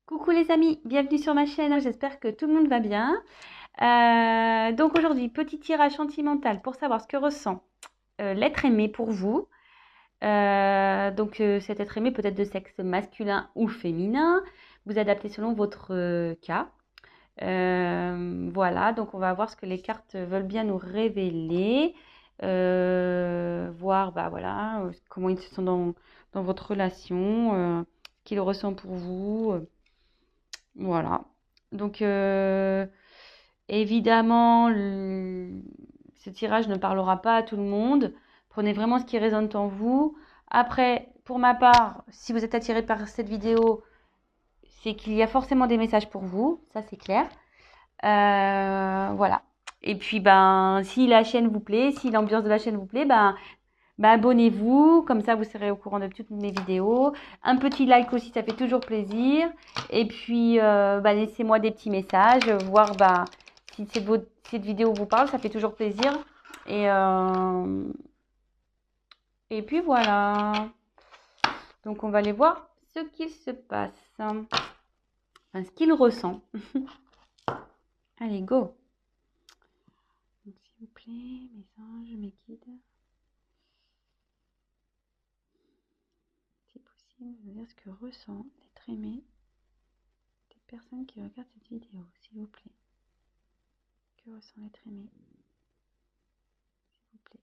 Coucou les amis, bienvenue sur ma chaîne, j'espère que tout le monde va bien. Donc aujourd'hui, petit tirage sentimental pour savoir ce que ressent l'être aimé pour vous. Cet être aimé peut être de sexe masculin ou féminin, vous adaptez selon votre cas. Voilà, donc on va voir ce que les cartes veulent bien nous révéler, voir voilà, comment ils se sont dans votre relation, qu'il ressent pour vous. Voilà. Donc, évidemment, ce tirage ne parlera pas à tout le monde. Prenez vraiment ce qui résonne en vous. Après, pour ma part, si vous êtes attiré par cette vidéo, c'est qu'il y a forcément des messages pour vous. Ça, c'est clair. Voilà. Et puis, si la chaîne vous plaît, si l'ambiance de la chaîne vous plaît, abonnez-vous, comme ça vous serez au courant de toutes mes vidéos. Un petit like aussi, ça fait toujours plaisir. Et puis, laissez-moi des petits messages, voir si cette vidéo vous parle, ça fait toujours plaisir. Et puis voilà. Donc on va aller voir ce qu'il se passe, enfin, ce qu'il ressent. Allez, go. S'il vous plaît, mes anges, mes guides. Si possible, je veux dire ce que ressent l'être aimé des personnes qui regardent cette vidéo, s'il vous plaît. Que ressent l'être aimé, s'il vous plaît.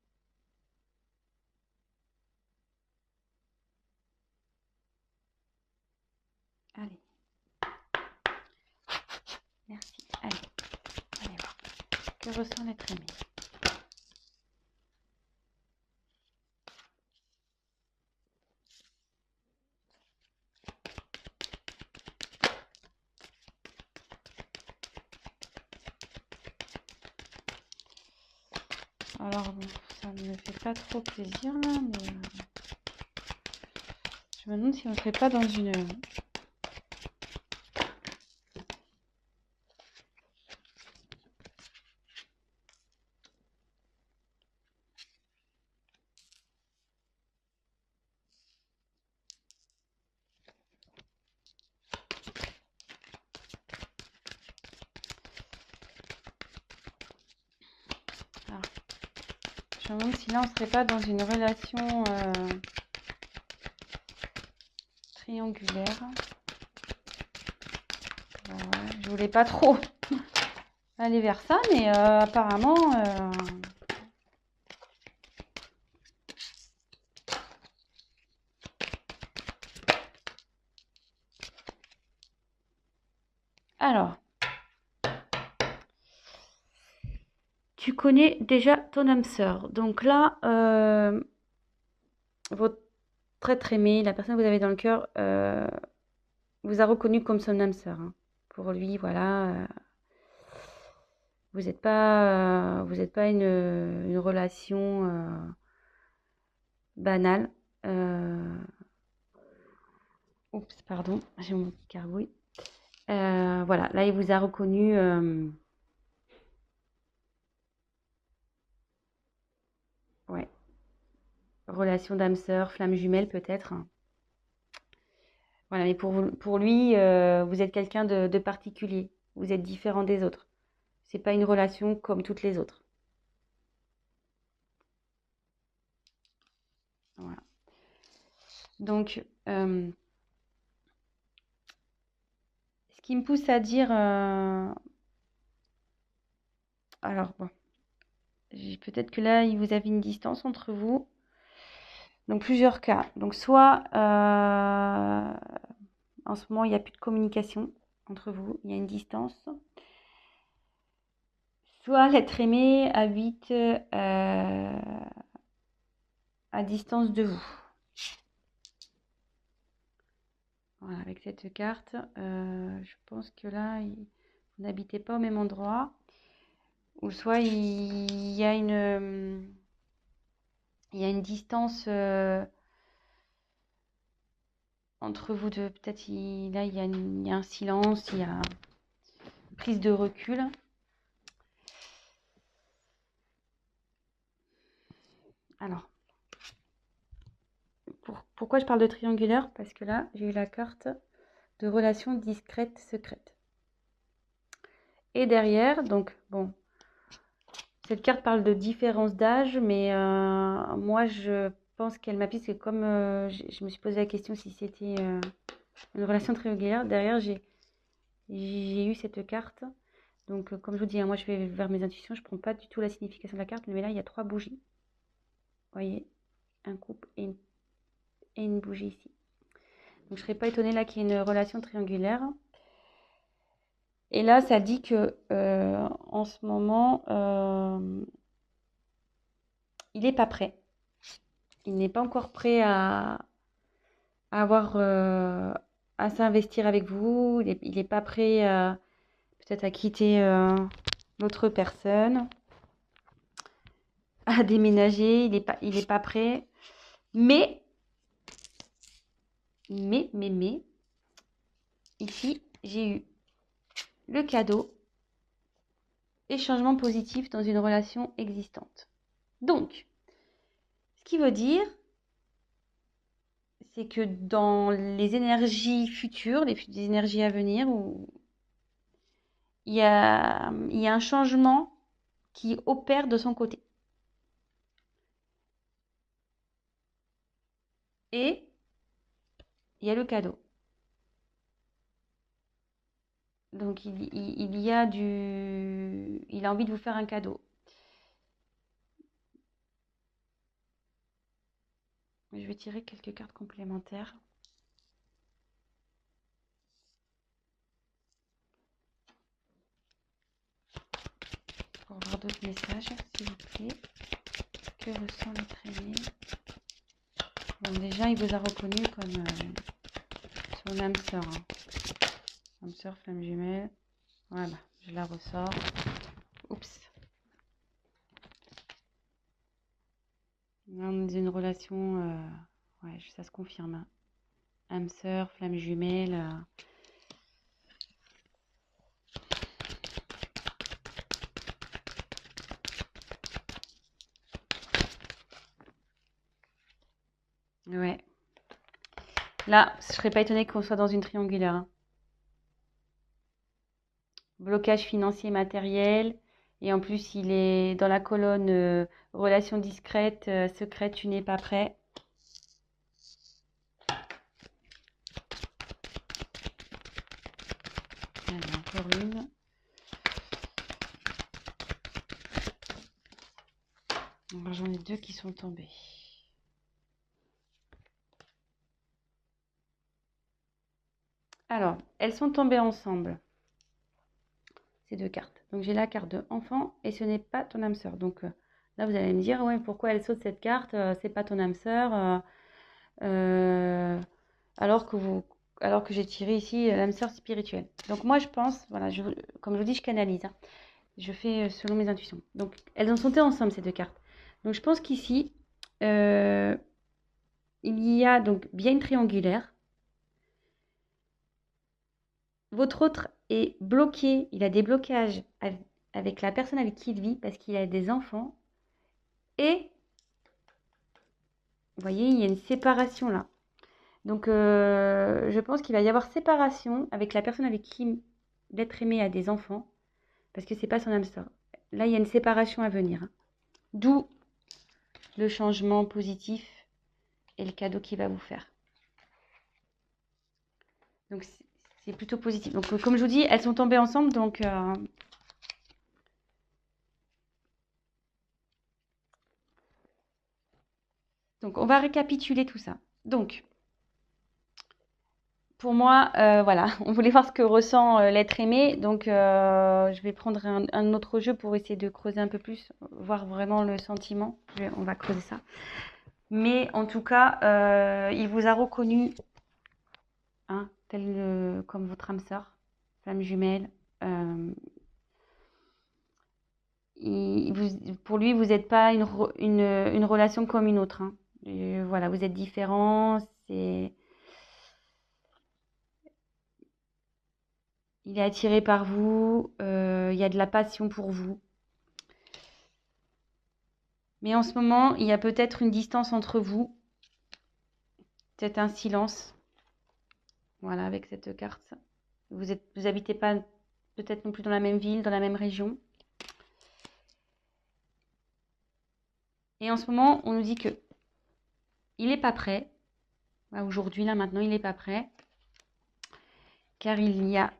Allez. Merci. Allez voir. Que ressent l'être aimé? Alors bon, ça ne me fait pas trop plaisir là, mais je me demande si on ne serait pas dans une... Alors, je me demande si là on ne serait pas dans une relation triangulaire. Ouais, je voulais pas trop aller vers ça, mais apparemment... Alors, tu connais déjà ton âme sœur. Donc là, votre être aimé, la personne que vous avez dans le cœur, vous a reconnu comme son âme sœur. Hein. Pour lui, voilà, vous êtes pas une relation banale. Oups, pardon, j'ai mon petit gargouille. Voilà, là, il vous a reconnu. Ouais, relation d'âme sœur, flamme jumelle peut-être. Voilà, mais pour lui, vous êtes quelqu'un de particulier. Vous êtes différent des autres. C'est pas une relation comme toutes les autres. Voilà. Donc, ce qui me pousse à dire... alors, bon, peut-être que là, vous avez une distance entre vous. Donc, plusieurs cas. Donc, soit, en ce moment, il n'y a plus de communication entre vous. Il y a une distance. Soit l'être aimé habite à distance de vous. Voilà, avec cette carte, je pense que là, vous n'habitez pas au même endroit. Ou soit il y a une distance entre vous deux. Peut-être là, il y a un silence, il y a une prise de recul. Alors, pourquoi je parle de triangulaire? Parce que là, j'ai eu la carte de relations discrètes, secrètes. Et derrière, donc, bon, cette carte parle de différence d'âge, mais moi, je pense qu'elle m'appuie, parce que comme je me suis posé la question si c'était une relation triangulaire, derrière, j'ai eu cette carte. Donc, comme je vous dis, hein, moi, je vais vers mes intuitions, je ne prends pas du tout la signification de la carte, mais là, il y a 3 bougies. Vous voyez, un couple et une bougie ici. Donc, je ne serais pas étonnée là qu'il y ait une relation triangulaire. Et là, ça dit que en ce moment, il n'est pas prêt. Il n'est pas encore prêt à avoir à s'investir avec vous. Il n'est pas prêt peut-être à quitter l'autre personne, à déménager. Il est pas prêt. Mais, ici, j'ai eu le cadeau et changement positif dans une relation existante. Donc, ce qui veut dire, c'est que dans les énergies futures, les énergies à venir, où il y a un changement qui opère de son côté. Et il y a le cadeau. Donc il a envie de vous faire un cadeau. Je vais tirer quelques cartes complémentaires. Pour voir d'autres messages, s'il vous plaît. Que ressent l'être aimé? Bon, déjà, il vous a reconnu comme son âme sœur. Hein. Âme sœur, flamme jumelle. Voilà, je la ressors. Oups. On est dans une relation, ouais, ça se confirme. Hein. Âme sœur, flamme jumelle. Ouais. Là, je serais pas étonnée qu'on soit dans une triangulaire. Hein. Blocage financier matériel. Et en plus, il est dans la colonne relation discrète, secrète, tu n'es pas prêt. Allez, encore une. J'en ai 2 qui sont tombés. Alors, elles sont tombées ensemble. Ces 2 cartes. Donc, j'ai la carte de enfant et ce n'est pas ton âme sœur. Donc, là, vous allez me dire, ouais, pourquoi elle saute cette carte? C'est pas ton âme sœur. Alors que j'ai tiré ici l'âme sœur spirituelle. Donc, moi, je pense, voilà, comme je vous dis, je canalise. Hein. Je fais selon mes intuitions. Donc, elles ont sauté ensemble, ces 2 cartes. Donc, je pense qu'ici, il y a donc bien une triangulaire. Votre autre est bloqué, il a des blocages avec la personne avec qui il vit parce qu'il a des enfants. Et, vous voyez, il y a une séparation là. Donc, je pense qu'il va y avoir séparation avec la personne avec qui l'être aimé a des enfants parce que c'est pas son âme sœur. Là, il y a une séparation à venir. Hein. D'où le changement positif et le cadeau qu'il va vous faire. Donc, c'est plutôt positif. Donc, comme je vous dis, elles sont tombées ensemble. Donc, on va récapituler tout ça. Donc, pour moi, voilà, on voulait voir ce que ressent l'être aimé. Donc, je vais prendre un autre jeu pour essayer de creuser un peu plus, voir vraiment le sentiment. On va creuser ça. Mais en tout cas, il vous a reconnu, hein, tel comme votre âme sœur, flamme jumelle. Pour lui, vous n'êtes pas une relation comme une autre. Hein. Voilà, vous êtes différents. Il est attiré par vous. Il y a de la passion pour vous. Mais en ce moment, il y a peut-être une distance entre vous. Peut-être un silence. Voilà, avec cette carte. Vous habitez pas peut-être non plus dans la même ville, dans la même région. Et en ce moment, on nous dit que il n'est pas prêt. Aujourd'hui, là, maintenant, il n'est pas prêt. Car il y a...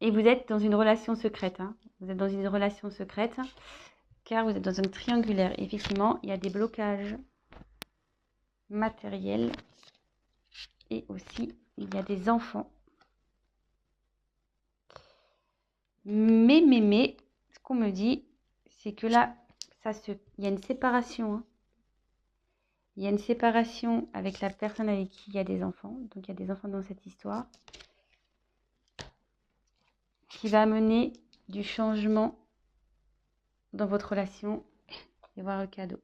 Et vous êtes dans une relation secrète. Hein. Vous êtes dans une relation secrète. Car vous êtes dans un triangulaire. Effectivement, il y a des blocages matériels. Et aussi, il y a des enfants. Mais, ce qu'on me dit, c'est que là, il y a une séparation. Hein. Il y a une séparation avec la personne avec qui il y a des enfants. Donc, il y a des enfants dans cette histoire. Qui va amener du changement dans votre relation. Et voir le cadeau.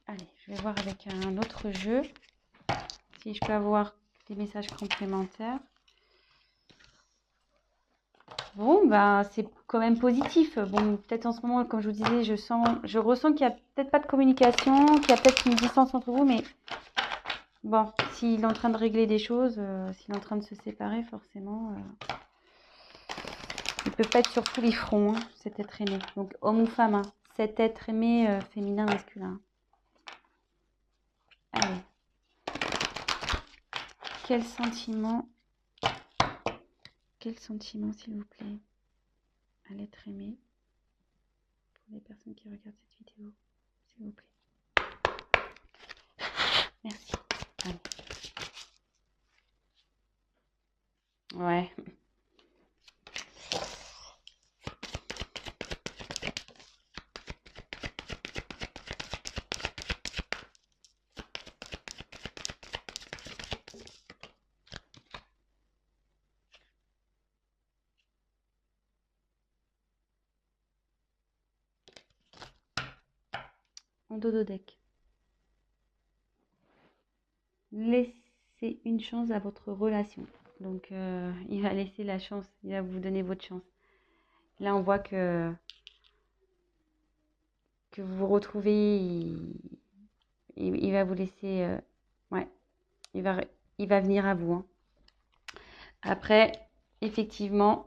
Allez, je vais voir avec un autre jeu. Si je peux avoir des messages complémentaires. Bon, bah, c'est quand même positif. Bon, peut-être en ce moment, comme je vous disais, je ressens qu'il n'y a peut-être pas de communication, qu'il y a peut-être une distance entre vous, mais bon, s'il est en train de régler des choses, s'il est en train de se séparer, forcément, il peut pas être sur tous les fronts, hein, cet être aimé. Donc, homme ou femme, hein, cet être aimé féminin, masculin. Allez. Quel sentiment, s'il vous plaît, à l'être aimé pour les personnes qui regardent cette vidéo, s'il vous plaît. Merci. Allez. Ouais. En dodo deck. Laissez une chance à votre relation. Donc, il va laisser la chance, il va vous donner votre chance. Là, on voit que vous vous retrouvez, il va vous laisser... ouais, il va venir à vous. Hein. Après, effectivement,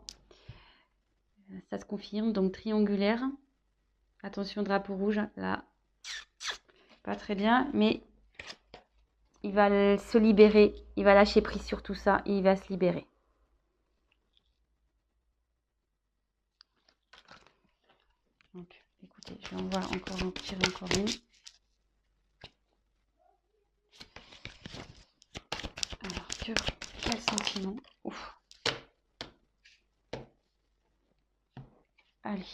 ça se confirme. Donc, triangulaire. Attention, drapeau rouge, là. Pas très bien, mais il va se libérer. Il va lâcher prise sur tout ça et il va se libérer. Donc, écoutez, je vais en tirer encore une. Alors, quel sentiment? Ouf. Allez,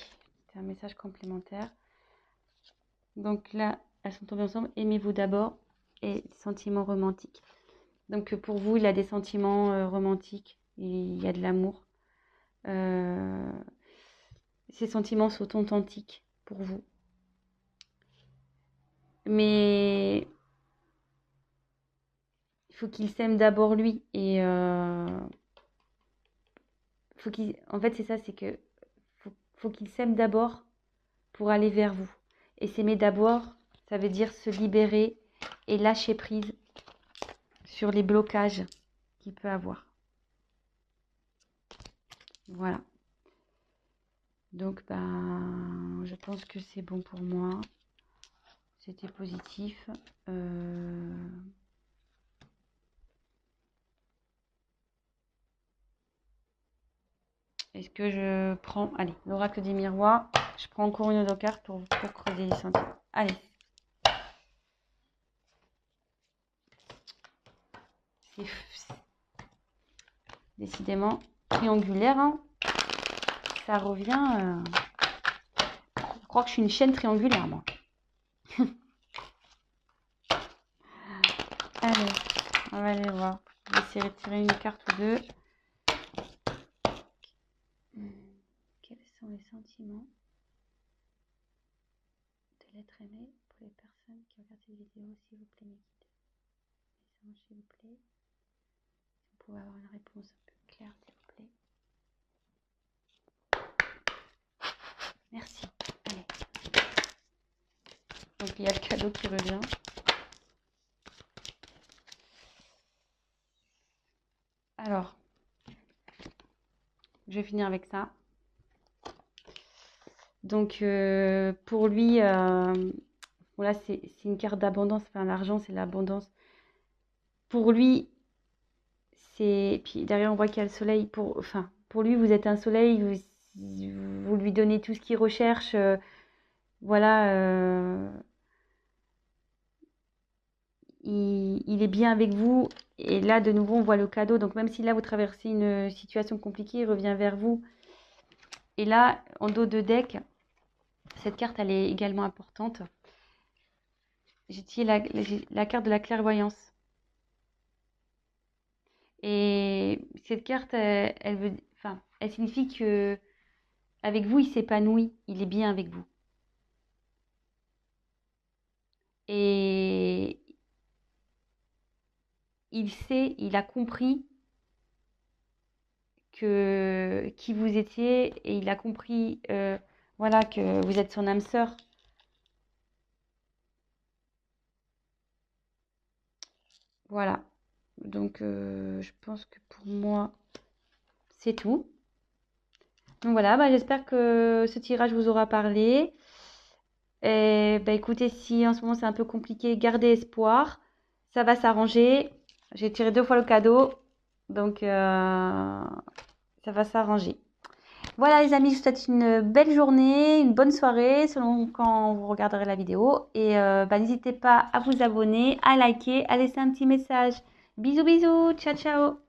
c'est un message complémentaire. Donc là, elles sont tombées ensemble. Aimez-vous d'abord et sentiments romantiques. Donc pour vous, il a des sentiments romantiques. Il y a de l'amour. Ces sentiments sont authentiques pour vous. Mais il faut qu'il s'aime d'abord lui. Et en fait, c'est ça, c'est que faut qu'il s'aime d'abord pour aller vers vous. Et s'aimer d'abord, ça veut dire se libérer et lâcher prise sur les blocages qu'il peut avoir. Voilà. Donc, je pense que c'est bon pour moi. C'était positif. Est-ce que je prends... Allez, l'oracle des miroirs. Je prends encore une autre carte pour creuser les sentiments. Allez. C'est décidément triangulaire. Hein. Ça revient... Je crois que je suis une chaîne triangulaire, moi. Allez, on va aller voir. Je vais essayer de tirer une carte ou deux. Quels sont les sentiments de l'être aimé pour les personnes qui regardent cette vidéo, s'il vous plaît, mes guides. S'il vous plaît. Si vous pouvez avoir une réponse un peu claire, s'il vous plaît. Donc il y a le cadeau qui revient. Alors, je vais finir avec ça. Donc pour lui, voilà, c'est une carte d'abondance. Enfin, l'argent, c'est l'abondance. Pour lui, c'est. Puis derrière, on voit qu'il y a le soleil. Enfin, pour lui, vous êtes un soleil. Vous lui donnez tout ce qu'il recherche. Voilà. Il est bien avec vous. Et là, de nouveau, on voit le cadeau. Donc, même si là, vous traversez une situation compliquée, il revient vers vous. Et là, en dos de deck, cette carte, elle est également importante. J'ai tiré la carte de la clairvoyance. Et cette carte, elle signifie que avec vous, il s'épanouit. Il est bien avec vous. Et il sait, il a compris qui vous étiez et il a compris voilà, que vous êtes son âme sœur. Voilà. Donc, je pense que pour moi, c'est tout. Donc voilà, bah, j'espère que ce tirage vous aura parlé. Et bah, écoutez, si en ce moment c'est un peu compliqué, gardez espoir. Ça va s'arranger. J'ai tiré 2 fois le cadeau. Donc, ça va s'arranger. Voilà les amis, je vous souhaite une belle journée, une bonne soirée selon quand vous regarderez la vidéo. Et bah, n'hésitez pas à vous abonner, à liker, à laisser un petit message. Bisous bisous, ciao ciao.